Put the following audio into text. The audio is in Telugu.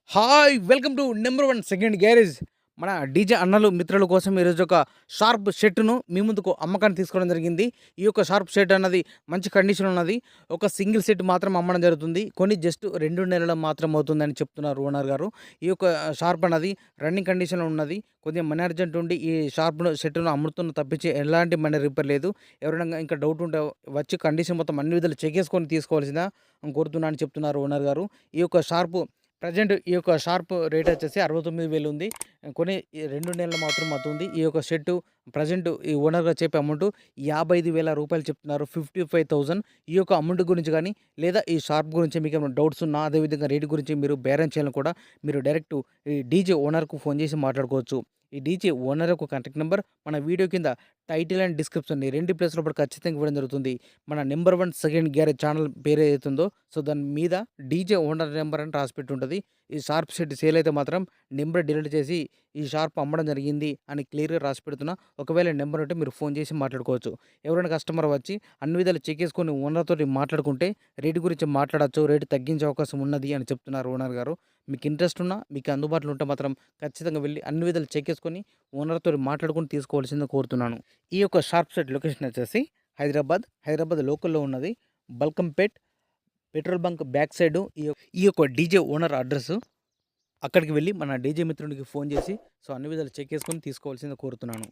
Hi! Welcome to number 1 second garage. మన డీజే అన్నలు, మిత్రుల కోసం ఈరోజు ఒక షార్ప్ షర్ట్‌ను మీ ముందుకు అమ్మకానికి తీసుకోవడం జరిగింది. ఈ యొక్క షార్ప్ షర్ట్ అన్నది మంచి కండిషన్‌లో ఉన్నది. ఒక సింగిల్ సెట్ మాత్రం అమ్మడం జరుగుతుంది. కొని జస్ట్ 2 నెలలు మాత్రం అవుతుందని చెప్తున్నారు ఓనర్ గారు. ఈ యొక్క షార్ప్ అన్నది రన్నింగ్ కండిషన్‌లో ఉన్నది. కొద్దిగా మనీ అర్జెంట్ ఉండి ఈ షర్ట్‌ను అమ్ముతున్న తప్పించి ఎలాంటి మనీ రిపేర్ లేదు. ఎవరైనా ఇంకా డౌట్ ఉంటే వచ్చి కండిషన్ మొత్తం అన్ని విధాలు చెక్ చేసుకొని తీసుకోవాల్సిందిగా కోరుతున్నా అని చెప్తున్నారు ఓనర్ గారు. ఈ యొక్క ప్రెజెంట్ ఈ యొక్క షార్ప్ రేట్ వచ్చేసి 69,000 ఉంది. కొని 2 నెలలు మాత్రం అవుతుంది. ఈ యొక్క షర్టు ప్రెజెంట్ ఈ ఓనర్ గారు చెప్పే అమౌంట్ రూ. 55,000 చెప్తున్నారు. 55,000. ఈ యొక్క అమౌంట్ గురించి గానీ, లేదా ఈ షార్ప్ గురించి మీకేమైనా డౌట్స్ ఉన్నా, అదేవిధంగా రేట్ గురించి మీరు బేరం చేయాలని కూడా మీరు డైరెక్ట్ ఈ డీజే ఓనర్‌కు ఫోన్ చేసి మాట్లాడుకోవచ్చు. ఈ డీజే ఓనర్ యొక్క కాంటాక్ట్ నంబర్ మన వీడియో కింద టైటిల్ అండ్ డిస్క్రిప్షన్ ఈ 2 ప్లేస్‌లో కూడా ఖచ్చితంగా ఇవ్వడం జరుగుతుంది. మన నంబర్ 1 సెకండ్ గ్యారేజ్ ఛానల్ పేరు ఏదైతుందో సో దాని మీద డీజే ఓనర్ నెంబర్ అని రాసిపెట్టి ఉంటది. ఈ షార్ప్ షర్ట్ సేల్ అయితే మాత్రం నెంబర్ డిలీట్ చేసి ఈ షార్ప్ అమ్మడం జరిగింది అని క్లియర్‌గా రాసి పెడుతున్నా. ఒకవేళ నెంబర్ ఉంటే మీరు ఫోన్ చేసి మాట్లాడుకోవచ్చు. ఎవరైనా కస్టమర్ వచ్చి అన్ని విధాలు చెక్ చేసుకొని ఓనర్ తోటి మాట్లాడుకుంటే రేట్ గురించి మాట్లాడొచ్చు. రేట్ తగ్గించే అవకాశం ఉన్నది అని చెప్తున్నారు ఓనర్ గారు. మీకు ఇంట్రెస్ట్ ఉన్నా, మీకు అందుబాటులో ఉంటే మాత్రం ఖచ్చితంగా వెళ్లి అన్ని విధాలు చెక్ చేసుకొని ఓనర్ తోటి మాట్లాడుకొని తీసుకోవాల్సిందిగా కోరుతున్నాను. ఈ యొక్క షార్ప్ షర్ట్ లొకేషన్ వచ్చేసి హైదరాబాద్ లోకల్‌లో ఉన్నది. Balkampet petrol bunk back side ఈ యొక్క డీజే ఓనర్ అడ్రస్సు. అక్కడికి వెళ్ళి మన డీజే మిత్రునికి ఫోన్ చేసి సో అన్ని విధాలు చెక్ చేసుకొని తీసుకోవాల్సిందిగా కోరుతున్నాను.